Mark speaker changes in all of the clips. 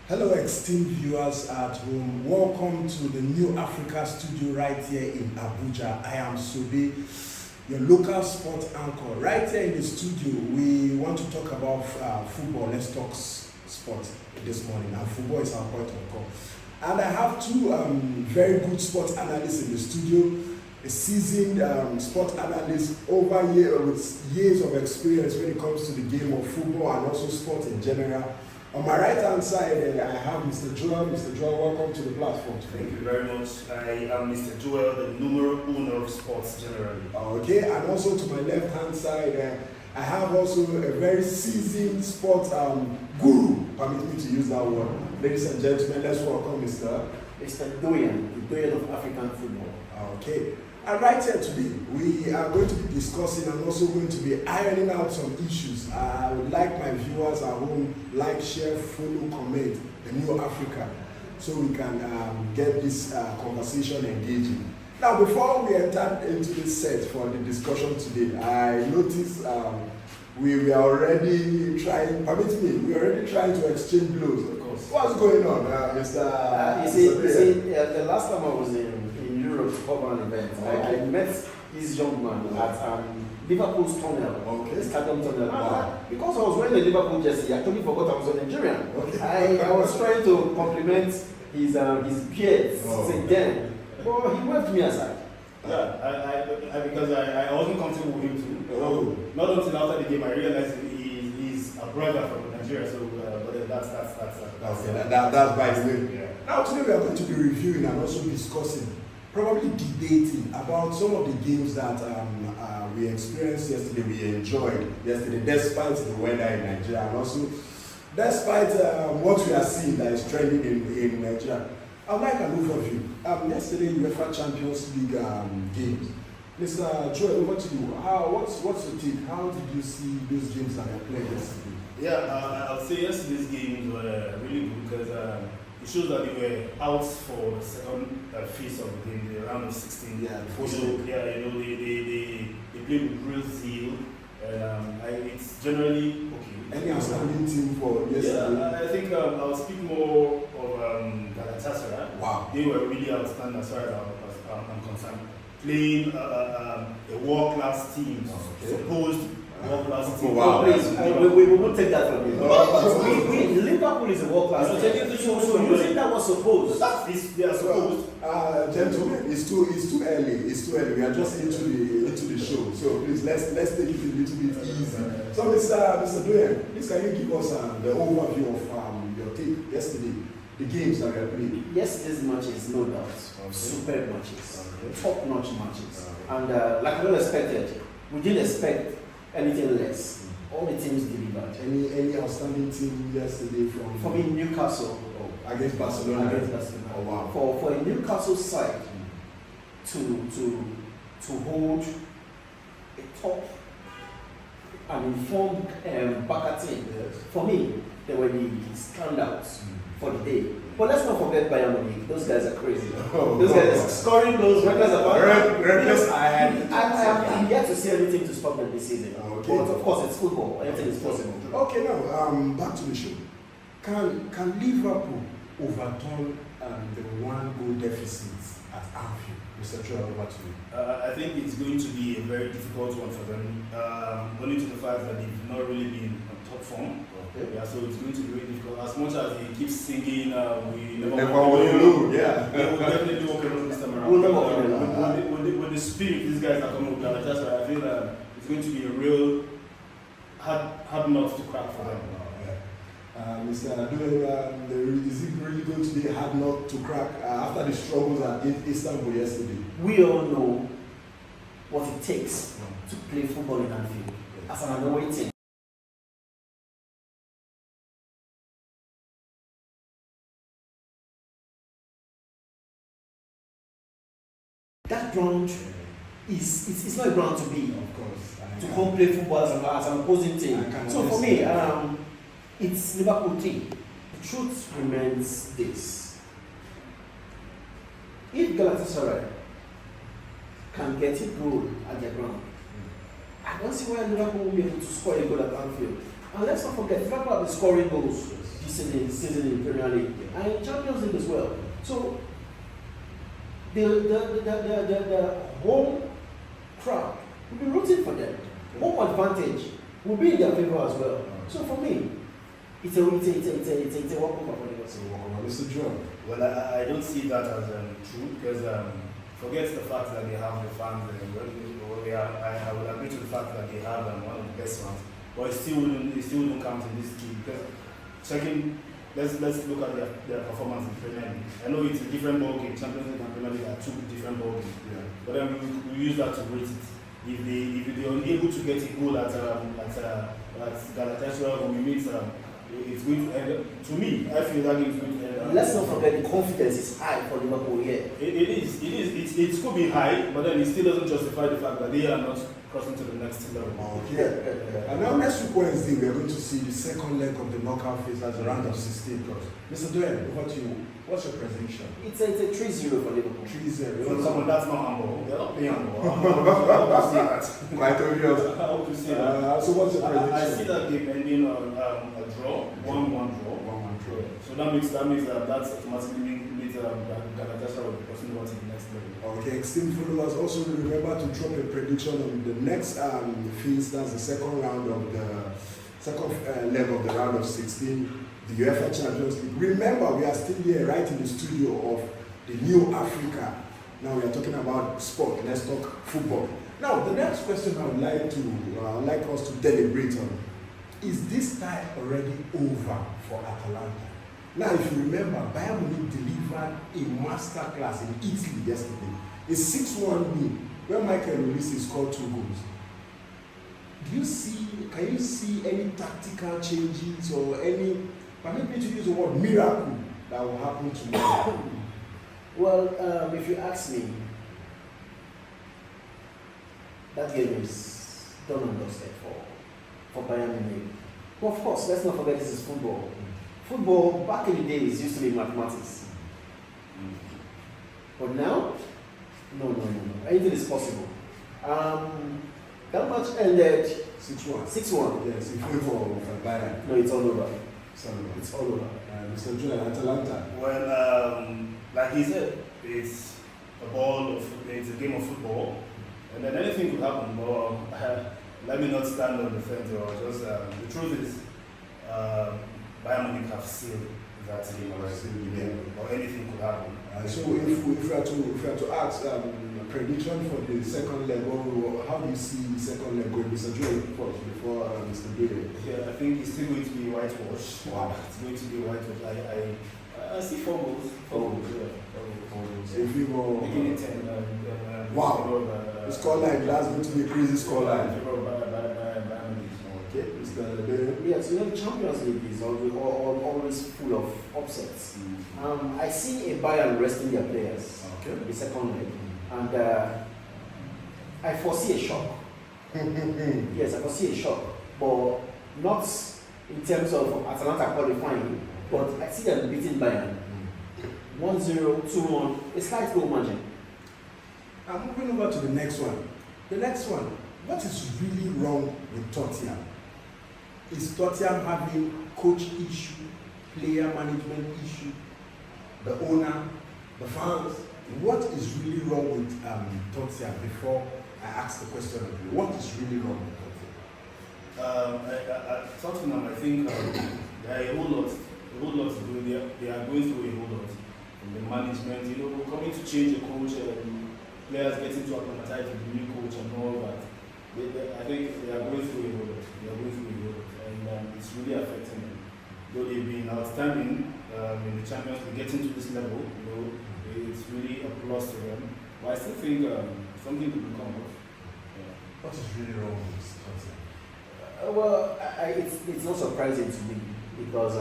Speaker 1: Hello esteemed viewers at home, welcome to the New Africa studio right here in Abuja. I am Sobe, your local sports anchor. Right here in the studio, we want to talk about football. Let's talk sport this morning, and football is our point of call. And I have two very good sports analysts in the studio, a seasoned sports analyst with years of experience when it comes to the game of football and also sport in general. On my right hand side, I have Mr. Joel. Mr. Joel, welcome to the platform today.
Speaker 2: Thank you very much. I am Mr. Joel, the numero uno of sports generally.
Speaker 1: Okay, and also to my left hand side, I have also a very seasoned sports guru. Permit me to use that word. Ladies and gentlemen, let's welcome
Speaker 3: Mr. Doyen, the Doyen of African football.
Speaker 1: Okay. And right here today, we are going to be discussing and also going to be ironing out some issues. I would like my viewers at home, like, share, follow, comment the New Africa, so we can get this conversation engaging. Now, before we enter into this set for the discussion today, I noticed we are already trying, permit me, we are already trying to exchange blows, of course. What's going on, Mr.
Speaker 3: You see, the last time I was in Europe to cover an event,
Speaker 1: okay.
Speaker 3: I met this young man at Liverpool's tunnel,
Speaker 1: okay.
Speaker 3: Stadium tunnel. Because I was wearing the Liverpool jersey, I totally forgot I was a Nigerian.
Speaker 1: Okay.
Speaker 3: I was trying to compliment his beard since then, but he waved me aside.
Speaker 2: Yeah, because I wasn't comfortable with him too.
Speaker 1: Oh.
Speaker 2: Not until after the game I realized he's a brother from Nigeria. So, but that's
Speaker 1: by the way.
Speaker 2: Yeah.
Speaker 1: Now today we are going to be reviewing and also discussing, probably debating about some of the games that we experienced yesterday, we enjoyed yesterday, despite the weather in Nigeria, and also despite what we are seeing that is trending in Nigeria. I would like an overview. Yesterday, UEFA Champions League games. Mr. Joel, over to you. What's your take? How did you see those games that were played yesterday?
Speaker 2: Yeah, I'll say yesterday's games were really good because it shows that they were out for the second phase of the game, the round of 16.
Speaker 1: Yeah,
Speaker 2: they played with real zeal. It's generally okay.
Speaker 1: Any outstanding team for yesterday?
Speaker 2: Yeah, I think I'll speak more of Galatasaray.
Speaker 1: Wow.
Speaker 2: They were really outstanding as far as I'm concerned. Playing a world-class team, supposed world-class team.
Speaker 1: Wow.
Speaker 3: We won't take that from you. Liverpool is a world-class team. So you think that was supposed?
Speaker 2: They are supposed.
Speaker 1: Gentlemen, it's too early. It's too early. We are just into the show. So please let's take it a little bit easy. So Mr. Doyen, please can you give us the overview of your take yesterday, the games that we have played?
Speaker 3: Yesterday's matches, no doubt, superb matches, top-notch matches, and like we expected, we didn't expect anything less. All the teams delivered.
Speaker 1: Any outstanding team yesterday from?
Speaker 3: For me, Newcastle.
Speaker 1: Against Barcelona. Oh wow.
Speaker 3: For a Newcastle side to hold a top and informed backer team, for me, they were the standouts for the day. But let's not forget Bayern Munich. Those guys are crazy. Those guys are scoring those records. I'm yet to see anything to stop them this season.
Speaker 1: Okay.
Speaker 3: But of course, it's football. Anything is possible.
Speaker 1: Okay, now back to the show. Can Liverpool overturn the one-goal deficit at Anfield? Mr. Joel, over to you.
Speaker 2: I think it's going to be a very difficult one for them, only to the fact that they've not really been on top form.
Speaker 1: Okay.
Speaker 2: Yeah, so it's going to be very difficult. As much as he keeps singing, we
Speaker 1: never want to lose. Yeah.
Speaker 2: They will definitely walk around this time around.
Speaker 3: We'll never walk around.
Speaker 2: With the spirit these guys are coming with Galatasaray, I feel that it's going to be a real hard nut to crack for them.
Speaker 1: Mr. Adoy, is it really going to be a hard nut to crack after the struggles at Istanbul yesterday?
Speaker 3: We all know what it takes to play football in Anfield as an away team. That ground it's not a ground to be.
Speaker 1: Of course.
Speaker 3: To come play football as an opposing team. So for me, it's Liverpool team. The truth remains this. If Galatasaray can get a goal at their ground, I don't see why Liverpool will be able to score a goal at Anfield. And let's not forget, Liverpool have been scoring goals this season in the Premier League and in Champions League as well. So the home crowd will be rooting for them. Home advantage will be in their favour as well. So for me, it's a walkover for Liverpool.
Speaker 1: Mr. John.
Speaker 2: Well, I don't see that as true because forget the fact that they have the fans. I will agree to the fact that they have one of the best ones, but it still wouldn't count in this team because checking. Let's look at their performance in Premier League. I know it's a different ball game. Champions League and Premier League are two different ball games.
Speaker 1: Yeah.
Speaker 2: But then we use that to rate it. If they're unable to get a goal at Galatasaray when we meet, it's going to end. To me, I feel that game is going to end.
Speaker 3: Let's not forget the confidence is high for Liverpool here.
Speaker 2: It is. It could be high, but then it still doesn't justify the fact that they are not crossing to the next level.
Speaker 1: Okay. And now next week Wednesday, we are going to see the second leg of the knockout phase as a round of 16. Mr. Doyle, over to you. What's your prediction?
Speaker 3: It's a 3-0 for Liverpool.
Speaker 1: 3-0.
Speaker 2: Come on, that's not humble. They're not playing humble. How to say that?
Speaker 1: Quite obvious.
Speaker 2: How to say that?
Speaker 1: So what's your prediction?
Speaker 2: I see that game ending on a draw, 1-1 draw.
Speaker 1: 1-1 draw.
Speaker 2: So that means that's automatically means Galatasaray will be crossing over to the next level.
Speaker 1: Okay, esteemed followers, also remember to drop a prediction on the next phase. That's the second round of the second leg of the round of 16, the UEFA Champions League. Remember, we are still here right in the studio of the New Africa. Now we are talking about sport. Let's talk football. Now, the next question I would like us to deliberate on is this tie already over for Atalanta? Now, if you remember, Bayern Munich delivered a masterclass in Italy yesterday. A 6-1 win where Michael Olise scored 2 goals. Can you see any tactical changes or any, permit me to use the word miracle that will happen tomorrow?
Speaker 3: Well, if you ask me, that game is done and dusted for Bayern Munich. But of course, let's not forget this is football. Football, back in the days, used to be mathematics. But now, no. Anything is possible. That match ended
Speaker 1: 6-1.
Speaker 3: 6-1.
Speaker 1: Yes, in favor of Bayern.
Speaker 3: No, it's all over.
Speaker 1: It's all over. Mr. Julian, Atalanta.
Speaker 2: Well, like he said, it's a game of football, and then anything could happen. But let me not stand on the fence or just. The truth is, Bayern Munich have sealed that game already. Or anything could happen.
Speaker 1: So if we are to ask prediction for the second leg, how do you see the second leg going? Mr. Joel first before Mr. Bailey.
Speaker 2: Yeah, I think it's still going to be whitewash.
Speaker 1: Wow.
Speaker 2: It's going to be whitewash. I see 4 goals. 4 goals, yeah.
Speaker 1: So if you go
Speaker 2: making it 10.
Speaker 1: Wow. The scoreline, that's going to be a crazy scoreline. Okay, Mr. Bailey.
Speaker 3: Yes, the Champions League is always full of upsets. I see a Bayern resting their players.
Speaker 1: Okay.
Speaker 3: The second leg. And I foresee a shock. Yes, I foresee a shock. But not in terms of Atalanta qualifying, but I see them beating Bayern. 1-0, 2-1, a slight goal margin.
Speaker 1: I'm moving over to the next one. The next one, what is really wrong with Tottenham? Is Tottenham having coach issue, player management issue, the owner, the fans? What is really wrong with Tottenham before I ask the question of you? What is really wrong with Tottenham?
Speaker 2: Tottenham, I think there are a whole lot to do. They are going through a whole lot. From the management, we're coming to change the coach, players getting to acclimatize with the new coach and all that. I think they are going through a whole lot. And it's really affecting them. Though they've been outstanding in the Champions League, getting to this level, it's really a plus to them. But I still think something could come up.
Speaker 1: What is really wrong with Tottenham?
Speaker 3: Well, it's not surprising to me because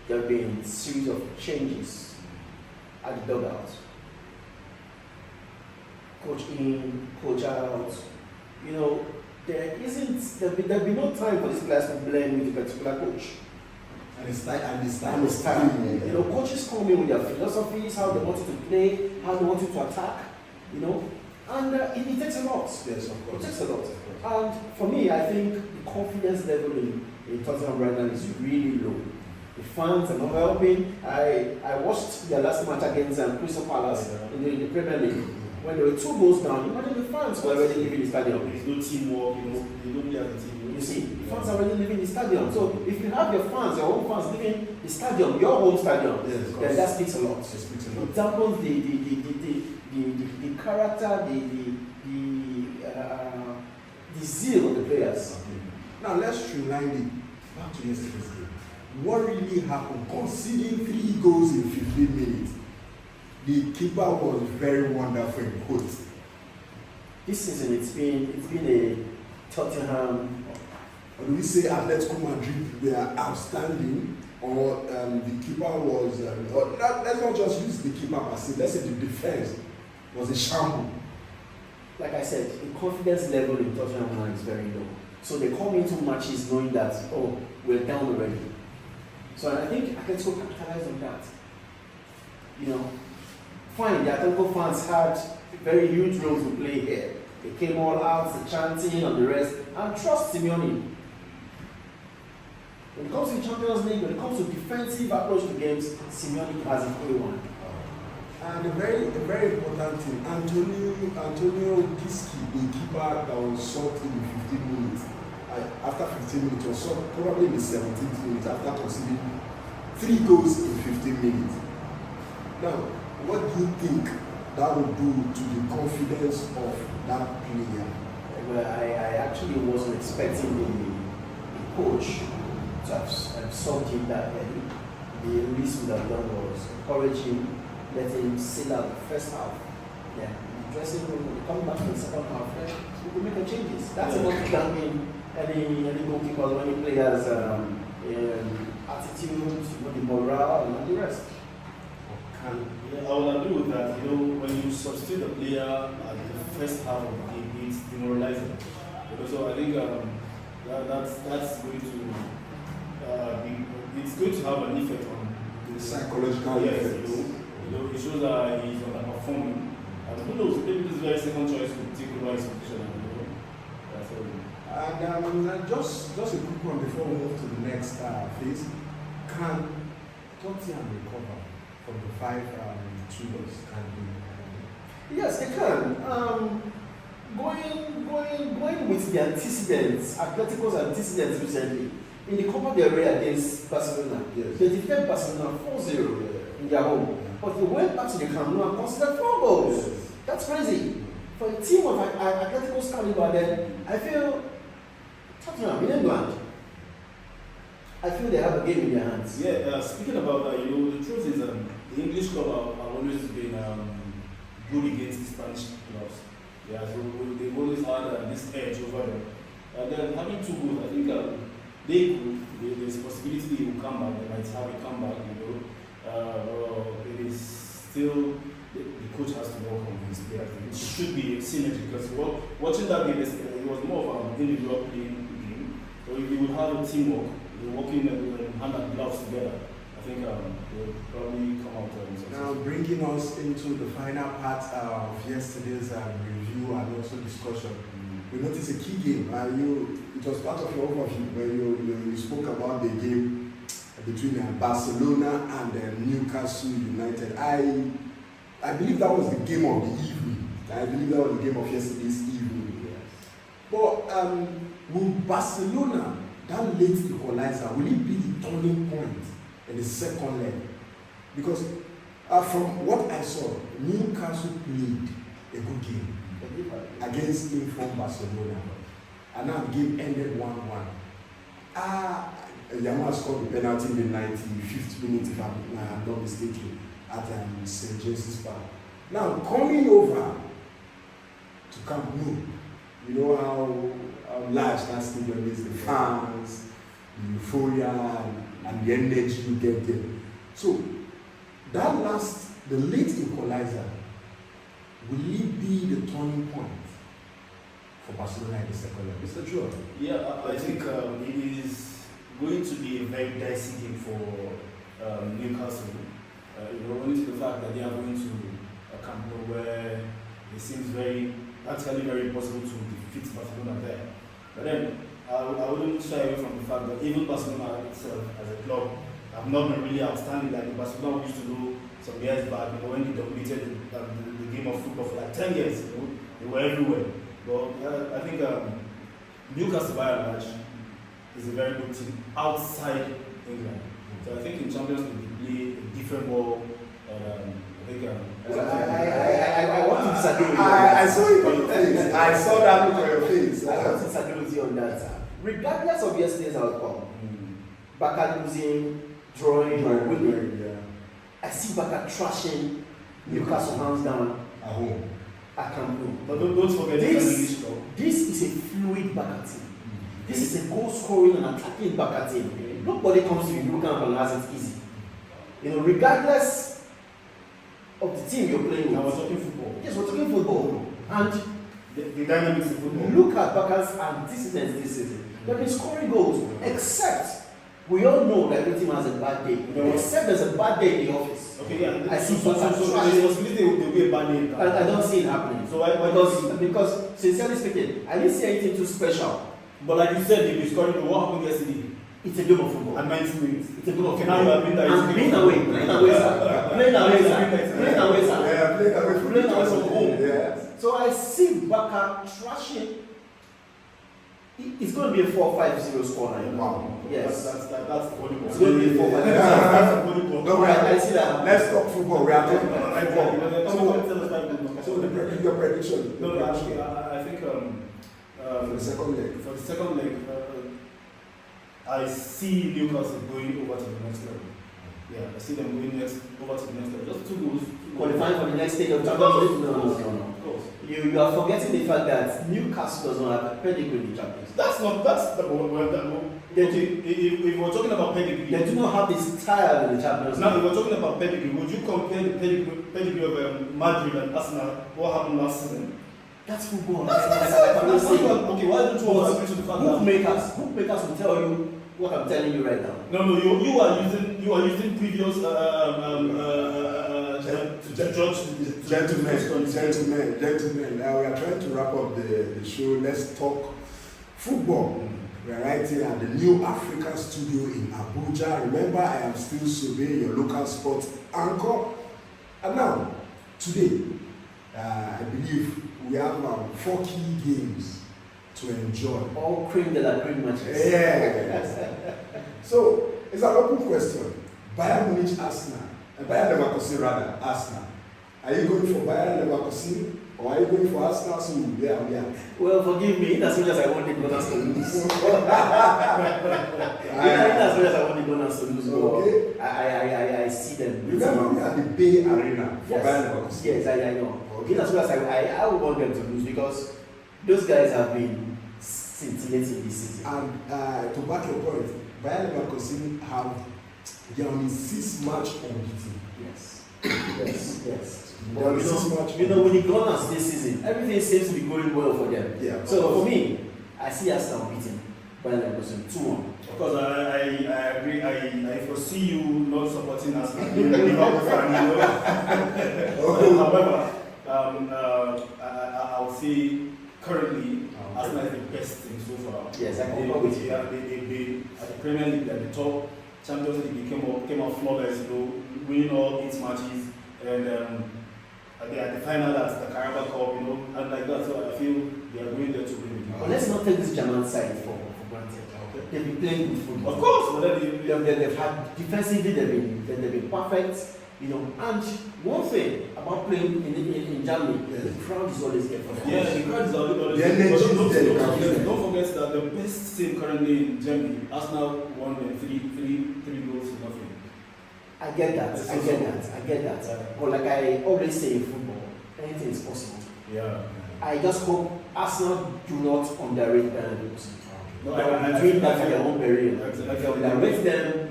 Speaker 3: there have been a series of changes at the dugout. Coach in, coach out. There'll be no time for this players to blend with a particular coach.
Speaker 1: And it's time.
Speaker 3: Coaches come in with their philosophies, how they want you to play, how they want you to attack, and it takes a lot.
Speaker 1: Yes, of course.
Speaker 3: It takes a lot. And for me, I think the confidence level in in Tottenham right now is really low. The fans are not helping. I watched their last match against Crystal Palace in the Premier League. When there were 2 goals down, imagine the fans were already leaving the stadium.
Speaker 2: There's no teamwork, they don't play as a team.
Speaker 3: You see, the fans are already leaving the stadium. So if you have your fans, your own fans leaving the stadium, your home stadium, then that speaks a lot. It speaks a lot. It dampens the character, the zeal of the players.
Speaker 1: Now let's rewind it back to yesterday's game. What really happened? Conceding 3 goals in 15 minutes. The keeper was very wonderful in quotes.
Speaker 3: This season it's been a Tottenham.
Speaker 1: Or do we say Atletico Madrid they are outstanding, or the keeper was? Let's not just use the keeper per se. Let's say the defense was a shambles.
Speaker 3: Like I said, the confidence level in Tottenham now is very low. So they come into matches knowing that, oh, we're down already. So I think Atletico capitalized on that. You know, fine, the Atletico fans had a very huge role to play here. They came all out, the chanting and the rest, and trust Simeone. When it comes to the Champions League, when it comes to defensive approach to games, Simeone has an A1.
Speaker 1: And a very important thing, Antonio Giski, the keeper that was subbed in 15 minutes. After 15 minutes, or so, probably in the 17th minute, after conceding 3 goals in 15 minutes. Now, what do you think that would do to the confidence of that player?
Speaker 3: Well, I actually wasn't expecting the coach to have subbed him that early. The least would have done was encourage him, let him sit out the first half. Yeah, the dressing room, come back in the second half, we could make the changes. That's enough to damn him. Any goalkeepers, any players, attitude, the morale, and the rest.
Speaker 2: Yeah, I would agree with that. You know, when you substitute a player at the first half of the game, it's demoralizing. So I think that's going to it's going to have an effect on
Speaker 1: the psychological effect.
Speaker 2: You know, it shows that he's underperforming. And who knows, maybe this very second choice would take over his position.
Speaker 1: And just a quick one before we move to the next phase. Can Tottenham recover from the 5 triggers?
Speaker 3: Yes, they can. Going with the antecedents, Atletico's antecedents recently, in the Copa del Rey against Barcelona,
Speaker 1: yes.
Speaker 3: They defeated Barcelona 4-0 in their home. But they went back to the Camp Nou and considered 4 goals.
Speaker 1: Yes.
Speaker 3: That's crazy. For a team of Atletico's caliber, then I feel Tottenham in England, I feel they have a game in their hands.
Speaker 2: Yeah, speaking about that, you know, the truth is the English club have always been good against the Spanish clubs. Yeah, so they've always had this edge over them. And then having 2 goals, I think there's a possibility they will come back. They might have a comeback, you know. It is still, the coach has to work on his players. It should be a synergy because watching that game, it was more of an individual playing game. So if you would have a teamwork, working hand and gloves together, I think they'll probably come out successful.
Speaker 1: Now, bringing us into the final part of yesterday's review and also discussion, we noticed a key game. It was part of your overview where you spoke about the game between Barcelona and Newcastle United. I believe that was the game of the evening. I believe that was the game of yesterday's evening.
Speaker 3: Yes.
Speaker 1: But will Barcelona, that late equalizer, will it be the turning point in the second leg? Because from what I saw, Newcastle played a good game against informed Barcelona. And now the game ended 1-1. Yamal scored the penalty in the 95th minute, if I'm not mistaken, at St. James's Park. Now, coming over to Camp Nou, you know how large that stadium is, the fans, the euphoria, and the energy you get there. So, the late equalizer, will it be the turning point for Barcelona in the second leg? Mr. Joe?
Speaker 2: Yeah, I think it is going to be a very dicey game for Newcastle. Only to the fact that they are going to a Camp Nou where it seems practically very impossible to defeat Barcelona there. But then, I wouldn't shy away from the fact that even Barcelona itself as a club have not been really outstanding like the Barcelona we used to do some years back, when they dominated the game of football for like 10 years. They were everywhere. But I think Newcastle by and large is a very good team outside England. So I think in Champions League they play a different ball. I think
Speaker 3: I want to disagree with you.
Speaker 1: I saw it on your face. I saw that look on your face.
Speaker 3: I want to disagree with you on that. Regardless of yesterday's outcome, Barca losing, drawing, or winning, I see Barca trashing Newcastle hands down
Speaker 1: at home.
Speaker 3: At Camp Nou.
Speaker 2: But don't forget
Speaker 3: this is a fluid Barca team. This is a goal scoring and attacking Barca team. Nobody comes to you camp and has it easy. Regardless of the team you're playing with.
Speaker 2: Now we're talking football.
Speaker 3: Yes, we're talking football. And
Speaker 2: the dynamics of football.
Speaker 3: Look at Barca's antecedents this season. They've been scoring goals, except we all know that every team has a bad day. Except there's a bad day in the office.
Speaker 2: Okay, yeah.
Speaker 3: I see
Speaker 2: so there's possibility there will be a bad day.
Speaker 3: I don't see it happening.
Speaker 2: So why
Speaker 3: because sincerely speaking, I didn't see anything too special.
Speaker 2: But like you said, they've been scoring. What happened yesterday?
Speaker 3: It's a game of football.
Speaker 2: And 90 minutes.
Speaker 3: It's a game of
Speaker 2: Okay,
Speaker 3: football.
Speaker 2: now you have been there.
Speaker 3: And playing away, sir. Playing away, sir. Playing away, sir.
Speaker 1: Yeah, playing away from home. Yeah.
Speaker 3: So I see Barca trashing. It's going to be a 4-5-0 score now.
Speaker 1: Wow.
Speaker 3: Yes.
Speaker 2: That's volleyball.
Speaker 3: It's going to be a 4-5-0.
Speaker 2: That's volleyball.
Speaker 1: No,
Speaker 3: I see that.
Speaker 1: Let's talk football. We are talking about football. So your prediction.
Speaker 2: No, actually, I think
Speaker 1: for the second leg.
Speaker 2: For the second leg, I see Newcastle going over to the next level. Yeah, I see them going over to the next level. Just 2 goals.
Speaker 3: Qualifying for the next stage of Champions League? No.
Speaker 2: Of course.
Speaker 3: You are forgetting the fact that Newcastle does not have a pedigree in the Champions League.
Speaker 2: That's the one. If we're talking about pedigree,
Speaker 3: they do not have the style in the Champions League.
Speaker 2: Now, if we're talking about pedigree, would you compare the pedigree of Madrid and Arsenal? What happened last season?
Speaker 3: That's football.
Speaker 2: That's okay, why don't you want to the fact that
Speaker 3: bookmakers will tell you what I'm telling you right now.
Speaker 2: No, you are using previous to judge
Speaker 1: gentlemen. Now we are trying to wrap up the show. Let's talk football. We are right here at the New African Studio in Abuja. Remember, I am still Sobe, your local sports anchor. And now, today, I believe we have 4 key games to enjoy.
Speaker 3: All cream de la cream matches.
Speaker 1: Yeah. So, it's an open question. Bayern Munich, Arsenal. Bayern Leverkusen rather, Arsenal. Are you going for Bayern Leverkusen or are you going for Arsenal? So, yeah.
Speaker 3: Well, forgive me, in as much as I want the Gunners to lose. In as much as I want the Gunners to lose,
Speaker 1: okay.
Speaker 3: I see them.
Speaker 1: Remember, we are the Bay Arena for Bayern Leverkusen.
Speaker 3: Yes, I know. Okay. In as much as I would want them to lose because those guys have been scintillating this season.
Speaker 1: And to back your point, Bayern Leverkusen they are only 6 matches unbeaten.
Speaker 3: Yes. But when the Gunners this season, everything seems to be going well for them.
Speaker 1: Yeah.
Speaker 3: So for me, I see Arsenal beating Bayern Leverkusen 2-1.
Speaker 2: Of course, I agree. I foresee you not supporting Arsenal. Liverpool fan, However, I would say currently Arsenal is the best team so far.
Speaker 3: Yes, I concur with you.
Speaker 2: They've been at the Premier League at the top. Champions League came out flawless, winning all 8 matches, and at the final at the Carabao Cup, and like that. So I feel they are going there to win.
Speaker 3: But let's not take this German side for granted. Okay. They've been playing good football.
Speaker 2: Of course, but
Speaker 3: they've had defensively they've been perfect. And one thing about playing in Germany, the crowd is always there for them.
Speaker 2: Yeah, the crowd is always there. Don't forget that the best team currently in Germany, Arsenal won 3 goals to nothing.
Speaker 3: I get that. But like I always say in football, anything is possible.
Speaker 2: Yeah.
Speaker 3: I just hope Arsenal do not underrate Bayern Leverkusen.
Speaker 2: No,
Speaker 3: I dream that for their own period.
Speaker 2: Like
Speaker 3: they underrate them.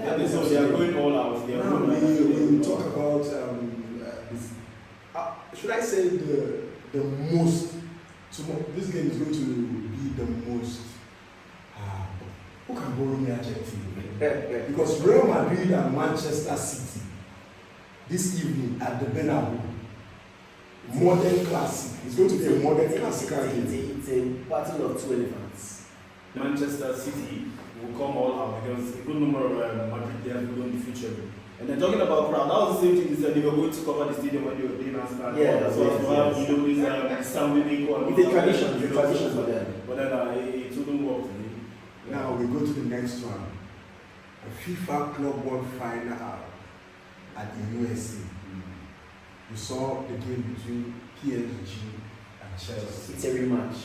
Speaker 2: So they are going all out.
Speaker 1: Now we talk about this. Should I say the most? This game is going to be the most. Who can borrow me adjective? Because Real Madrid and Manchester City this evening at the Bernabeu. Modern classic. It's going to be a modern classic game.
Speaker 3: It's a battle of 2 elephants.
Speaker 2: Manchester City will come all out because a good number of Madrid players will be featuring. And then talking about crowd, that was the same thing. They said they were going to cover the stadium when they were playing Arsenal.
Speaker 3: Yeah,
Speaker 2: so you know, this sound
Speaker 3: it's a tradition. It's a tradition for them.
Speaker 2: But then it wouldn't work today.
Speaker 1: Now we go to the next one. The FIFA Club World Final at the USA. You saw the game between PSG and Chelsea.
Speaker 3: It's a rematch.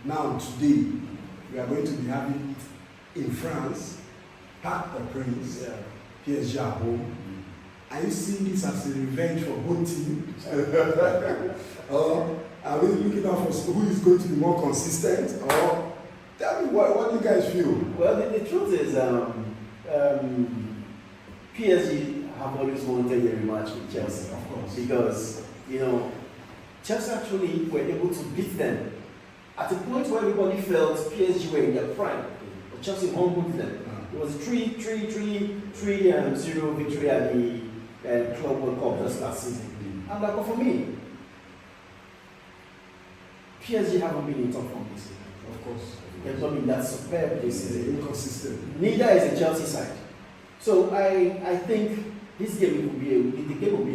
Speaker 1: Now today, we are going to be having it in France, Parc des Princes, PSG at home. Are you seeing this as a revenge for both teams? Or are we looking out for who is going to be more consistent? Or tell me what do you guys feel?
Speaker 3: Well, the truth is, PSG have always wanted a rematch with Chelsea,
Speaker 1: of course,
Speaker 3: because you know Chelsea actually were able to beat them at a point where everybody felt PSG were in their prime, but Chelsea humbled them. It was 3-0 victory at the Club World Cup just last season. And like, for me, PSG haven't been in top form this season.
Speaker 1: Of course.
Speaker 3: They've not been that superb this season.
Speaker 1: Inconsistent.
Speaker 3: Neither is the Chelsea side. So I think this game will be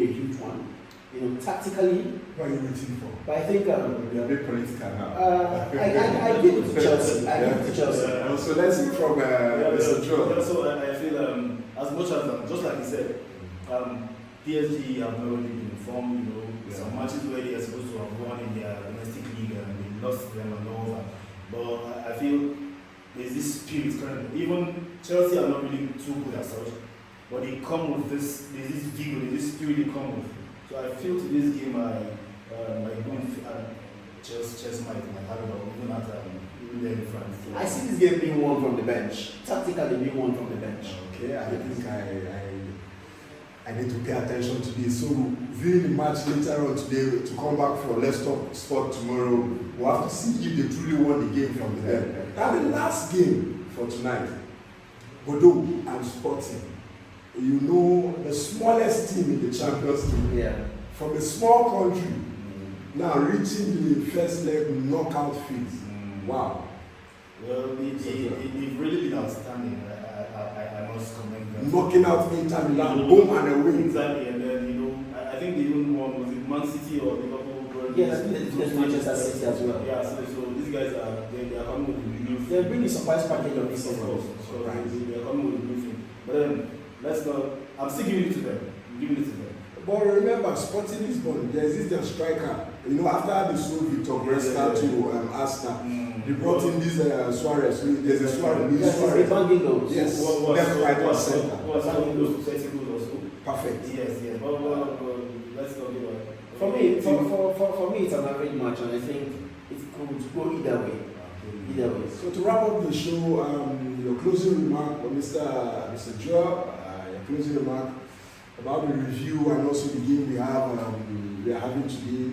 Speaker 3: a huge one. You know, tactically.
Speaker 1: What are you waiting for?
Speaker 3: But I think
Speaker 1: we are a bit political now.
Speaker 3: I give it to Chelsea. I give it to Chelsea.
Speaker 1: So let's see from Mr. Joe.
Speaker 2: Yeah, so I feel as much as just like you said, PSG have not really been informed. You know, some matches where they are supposed to have won in their domestic league and they lost them and all that. But I feel there's this spirit currently. Even Chelsea are not really too good as such, but they come with this. There's this vigor, there's this spirit they come with. So I feel to this game, Chelsea might have it, even at even there in France. So
Speaker 3: I see this game being won from the bench. Tactically being won from the bench.
Speaker 1: Okay, I think I need to pay attention to this. So viewing the match later on today to come back for Let's Talk Sport tomorrow, we'll have to see if they truly won the game from the bench. Now the last game for tonight, Bordeaux and Sporting. You know, the smallest team in the Champions League.
Speaker 3: Yeah.
Speaker 1: From a small country, now reaching the first leg knockout phase. Wow.
Speaker 2: Well, they've really been outstanding. I must commend them.
Speaker 1: Knocking out Inter Milan, boom, and a win.
Speaker 2: Exactly, and then you know, I think they even won. Was it Man City or Liverpool?
Speaker 3: Yes, there's Manchester City as well.
Speaker 2: Yeah, so these guys are they are coming with a new.
Speaker 3: They're bringing surprise package of this,
Speaker 2: of course. So they are coming with a new thing. But then let's not. I'm still giving it to them. I'm giving it to them.
Speaker 1: But remember, Sporting Lisbon, there's this striker. You know, after they sold Victor Gresca to Arsenal, they brought in this Suarez. There's a Suarez.
Speaker 3: Yes,
Speaker 1: Suarez.
Speaker 3: Yes.
Speaker 1: Left, right, and center. Perfect.
Speaker 2: Yes. But let's not give up.
Speaker 3: For me, it's an average match, and I think it could go either way. Either way.
Speaker 1: So to wrap up the show, your closing remark, Mr. Joe, your closing remark about the review and also the game we are having today.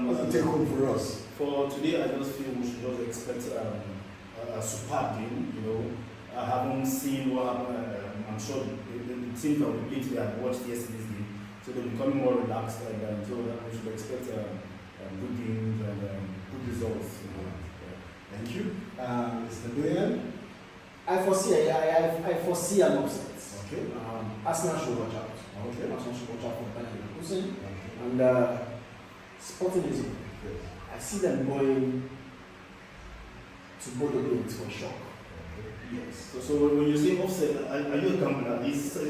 Speaker 1: What's the take home for us?
Speaker 2: For today, I just feel we should just expect a superb game. You know, I haven't seen what happened. I'm sure the teams that we played today have watched yesterday's game, so they're becoming more relaxed, and so we should expect good games and good results. You know.
Speaker 1: Thank you, Mr. Doyen.
Speaker 3: I foresee an upset.
Speaker 1: Okay.
Speaker 3: Arsenal should watch out.
Speaker 1: Okay.
Speaker 3: Arsenal should watch out for Leverkusen. And Sporting is. I see them going to Bordeaux games for sure.
Speaker 2: Yes. So when you say offset, are you a gambler? No, it's not.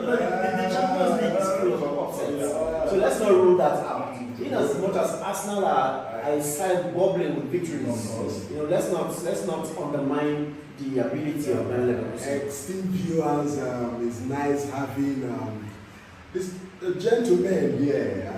Speaker 2: The Champions League is full of upsets. So let's not rule that out. In as much as Arsenal are side wobbling with victories, you know, let's not undermine the ability of Leverkusen.
Speaker 1: Esteemed viewers, it's nice having this gentlemen here.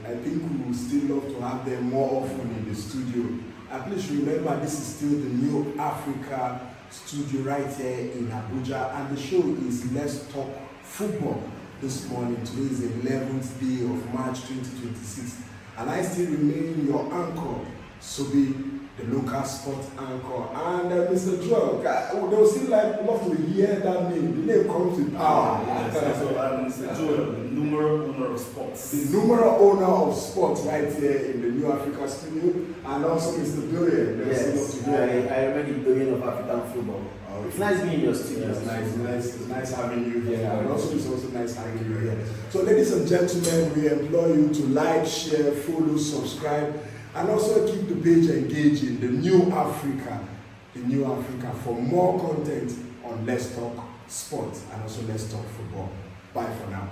Speaker 1: I think we will still love to have them more often in the studio. And please remember, this is still the New Africa studio right here in Abuja, and the show is Let's Talk Football this morning. Today is the 11th day of March 2026, and I still remain your anchor, Sobe, the local sport anchor, and Mr. Joel. They will still love to hear that name. The name comes with power.
Speaker 2: So Mr. Joel, the numeral owner of sports.
Speaker 1: The numeral owner of sports right here in the New Africa studio, and also Mr. Dorian.
Speaker 3: Yes, I remember the Dorian of African football.
Speaker 1: Okay.
Speaker 3: It's nice being in your studio.
Speaker 1: It's nice having you here, and also it's also nice having you here. So, ladies and gentlemen, we implore you to like, share, follow, subscribe, and also keep the page engaging. The New Africa, for more content on Let's Talk Sports and also Let's Talk Football. Bye for now.